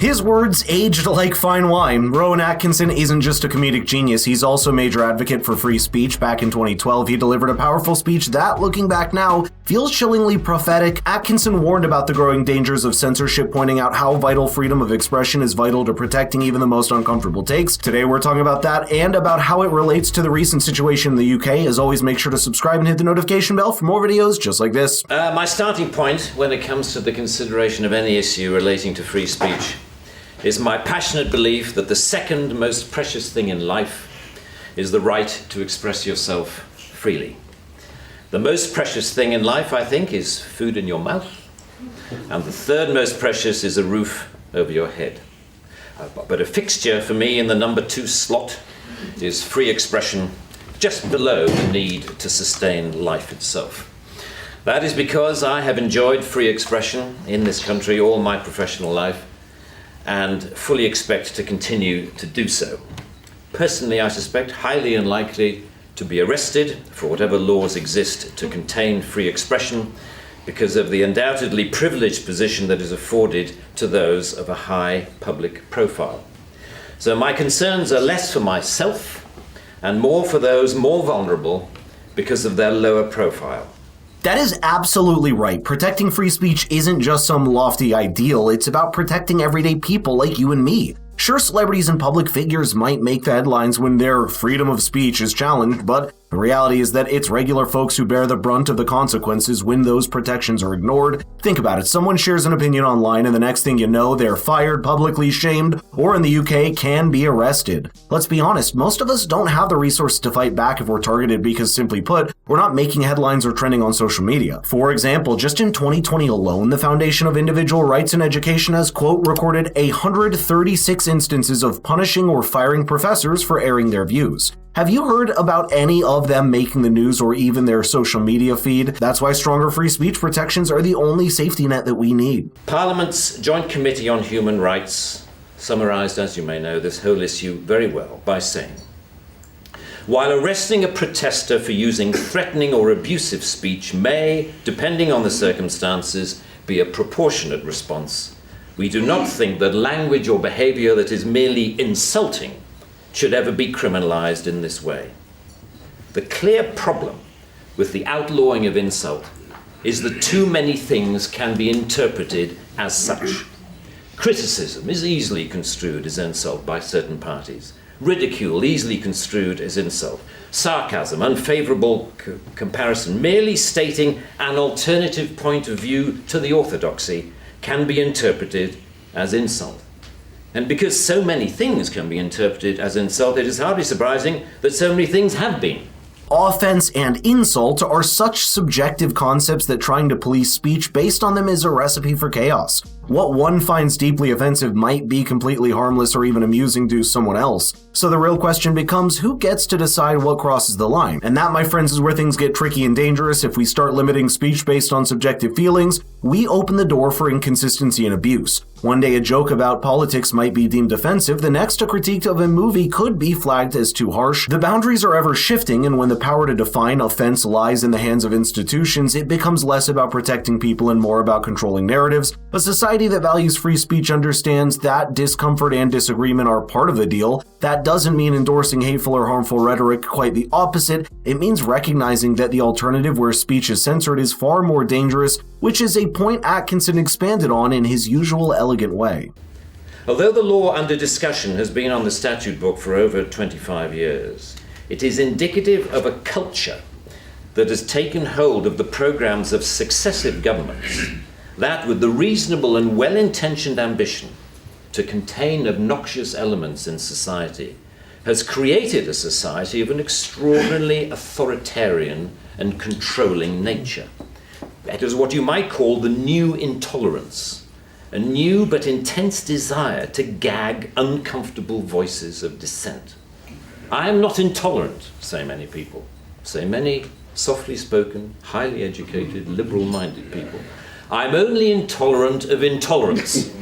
His words aged like fine wine. Rowan Atkinson isn't just a comedic genius, he's also a major advocate for free speech. Back in 2012, he delivered a powerful speech that, looking back now, feels chillingly prophetic. Atkinson warned about the growing dangers of censorship, pointing out how vital freedom of expression is vital to protecting even the most uncomfortable takes. Today we're talking about that and about how it relates to the recent situation in the UK. As always, make sure to subscribe and hit the notification bell for more videos just like this. My starting point when it comes to the consideration of any issue relating to free speech is my passionate belief that the second most precious thing in life is the right to express yourself freely. The most precious thing in life, I think, is food in your mouth, and the third most precious is a roof over your head. But a fixture for me in the number 2 slot is free expression, just below the need to sustain life itself. That is because I have enjoyed free expression in this country all my professional life, and fully expect to continue to do so. Personally, I suspect highly unlikely to be arrested for whatever laws exist to contain free expression because of the undoubtedly privileged position that is afforded to those of a high public profile. So my concerns are less for myself and more for those more vulnerable because of their lower profile. That is absolutely right. Protecting free speech isn't just some lofty ideal, it's about protecting everyday people like you and me. Sure, celebrities and public figures might make the headlines when their freedom of speech is challenged, but the reality is that it's regular folks who bear the brunt of the consequences when those protections are ignored. Think about it, someone shares an opinion online and the next thing you know, they're fired, publicly shamed, or in the UK, can be arrested. Let's be honest, most of us don't have the resources to fight back if we're targeted because, simply put, we're not making headlines or trending on social media. For example, just in 2020 alone, the Foundation of Individual Rights in Education has, quote, recorded 136 instances of punishing or firing professors for airing their views. Have you heard about any of them making the news or even their social media feed? That's why stronger free speech protections are the only safety net that we need. Parliament's Joint Committee on Human Rights summarised, as you may know, this whole issue very well by saying, while arresting a protester for using threatening or abusive speech may, depending on the circumstances, be a proportionate response, we do not think that language or behaviour that is merely insulting should ever be criminalised in this way. The clear problem with the outlawing of insult is that too many things can be interpreted as such. Criticism is easily construed as insult by certain parties. Ridicule easily construed as insult. Sarcasm, unfavourable comparison, merely stating an alternative point of view to the orthodoxy can be interpreted as insult. And because so many things can be interpreted as insult, it is hardly surprising that so many things have been. Offense and insult are such subjective concepts that trying to police speech based on them is a recipe for chaos. What one finds deeply offensive might be completely harmless or even amusing to someone else. So the real question becomes, who gets to decide what crosses the line? And that, my friends, is where things get tricky and dangerous. If we start limiting speech based on subjective feelings, we open the door for inconsistency and abuse. One day a joke about politics might be deemed offensive, the next a critique of a movie could be flagged as too harsh. The boundaries are ever shifting, and when the power to define offense lies in the hands of institutions, it becomes less about protecting people and more about controlling narratives. A society that values free speech understands that discomfort and disagreement are part of the deal. That doesn't mean endorsing hateful or harmful rhetoric, quite the opposite. It means recognizing that the alternative where speech is censored is far more dangerous, which is a point Atkinson expanded on in his usual elegant way. Although the law under discussion has been on the statute book for over 25 years, it is indicative of a culture that has taken hold of the programs of successive governments that, with the reasonable and well-intentioned ambition to contain obnoxious elements in society, has created a society of an extraordinarily authoritarian and controlling nature. It is what you might call the new intolerance, a new but intense desire to gag uncomfortable voices of dissent. I am not intolerant, say many people, say many softly spoken, highly educated, liberal-minded people. I'm only intolerant of intolerance.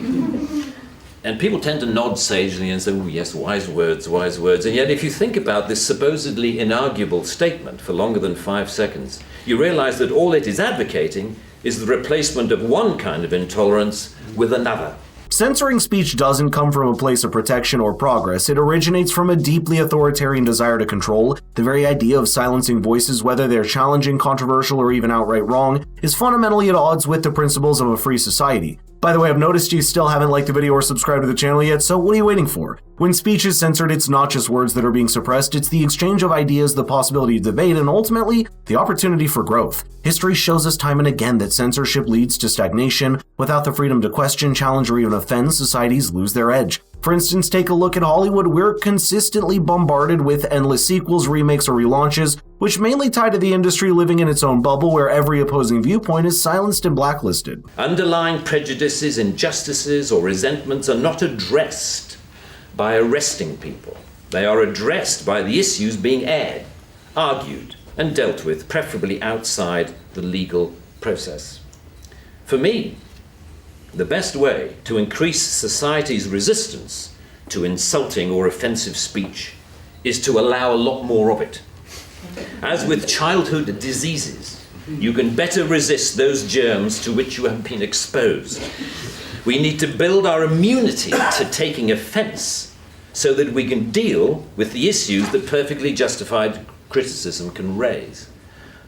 And people tend to nod sagely and say, oh yes, wise words, wise words. And yet if you think about this supposedly inarguable statement for longer than 5 seconds, you realize that all it is advocating is the replacement of one kind of intolerance with another. Censoring speech doesn't come from a place of protection or progress. It originates from a deeply authoritarian desire to control. The very idea of silencing voices, whether they're challenging, controversial, or even outright wrong, is fundamentally at odds with the principles of a free society. By the way, I've noticed you still haven't liked the video or subscribed to the channel yet, so what are you waiting for? When speech is censored, it's not just words that are being suppressed, it's the exchange of ideas, the possibility of debate, and ultimately, the opportunity for growth. History shows us time and again that censorship leads to stagnation. Without the freedom to question, challenge, or even offend, societies lose their edge. For instance, take a look at Hollywood. We're consistently bombarded with endless sequels, remakes, or relaunches, which mainly tie to the industry living in its own bubble where every opposing viewpoint is silenced and blacklisted. Underlying prejudices, injustices, or resentments are not addressed by arresting people. They are addressed by the issues being aired, argued, and dealt with, preferably outside the legal process. For me, the best way to increase society's resistance to insulting or offensive speech is to allow a lot more of it. As with childhood diseases, you can better resist those germs to which you have been exposed. We need to build our immunity to taking offense so that we can deal with the issues that perfectly justified criticism can raise.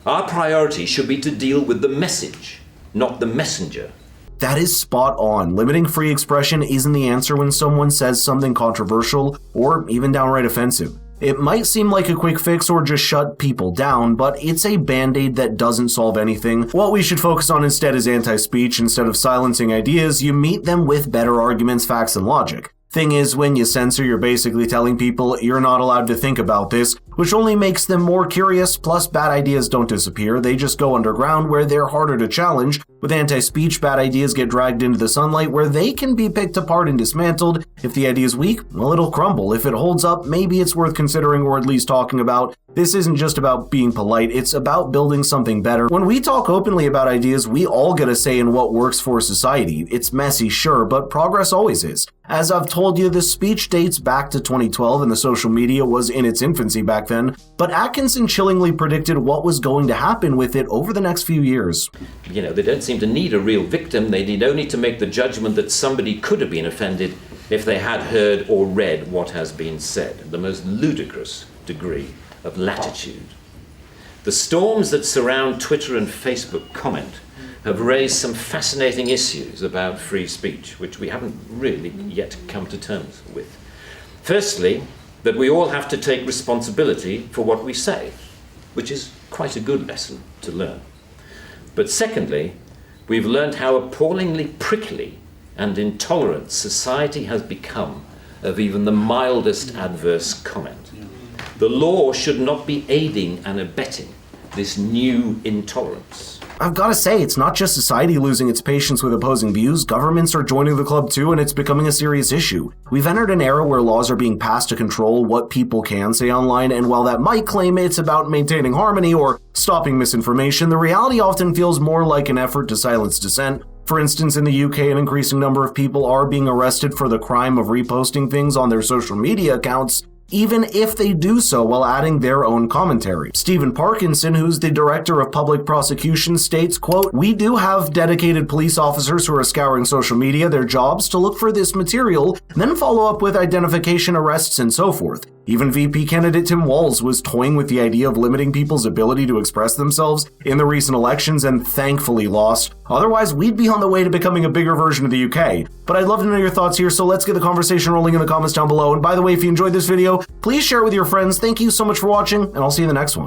Our priority should be to deal with the message, not the messenger. That is spot on. Limiting free expression isn't the answer when someone says something controversial or even downright offensive. It might seem like a quick fix or just shut people down, but it's a band-aid that doesn't solve anything. What we should focus on instead is anti-speech. Instead of silencing ideas, you meet them with better arguments, facts, and logic. Thing is, when you censor, you're basically telling people you're not allowed to think about this, which only makes them more curious, plus bad ideas don't disappear, they just go underground where they're harder to challenge. With anti-speech, bad ideas get dragged into the sunlight where they can be picked apart and dismantled. If the idea is weak, well, it'll crumble. If it holds up, maybe it's worth considering or at least talking about. This isn't just about being polite, it's about building something better. When we talk openly about ideas, we all get a say in what works for society. It's messy, sure, but progress always is. As I've told you, the speech dates back to 2012 and the social media was in its infancy back then, but Atkinson chillingly predicted what was going to happen with it over the next few years. They don't seem to need a real victim. They need only to make the judgment that somebody could have been offended if they had heard or read what has been said. The most ludicrous degree of latitude. The storms that surround Twitter and Facebook comment have raised some fascinating issues about free speech, which we haven't really yet come to terms with. Firstly, that we all have to take responsibility for what we say, which is quite a good lesson to learn. But secondly, we've learned how appallingly prickly and intolerant society has become of even the mildest adverse comment. The law should not be aiding and abetting this new intolerance. I've got to say, it's not just society losing its patience with opposing views, governments are joining the club too, and it's becoming a serious issue. We've entered an era where laws are being passed to control what people can say online, and while that might claim it's about maintaining harmony or stopping misinformation, the reality often feels more like an effort to silence dissent. For instance, in the UK, an increasing number of people are being arrested for the crime of reposting things on their social media accounts, even if they do so while adding their own commentary. Stephen Parkinson, who's the director of public prosecution, states, quote, "We do have dedicated police officers who are scouring social media, their jobs to look for this material, and then follow up with identification, arrests, and so forth. Even VP candidate Tim Walz was toying with the idea of limiting people's ability to express themselves in the recent elections and thankfully lost. Otherwise, we'd be on the way to becoming a bigger version of the UK. But I'd love to know your thoughts here, so let's get the conversation rolling in the comments down below. And by the way, if you enjoyed this video, please share it with your friends. Thank you so much for watching, and I'll see you in the next one.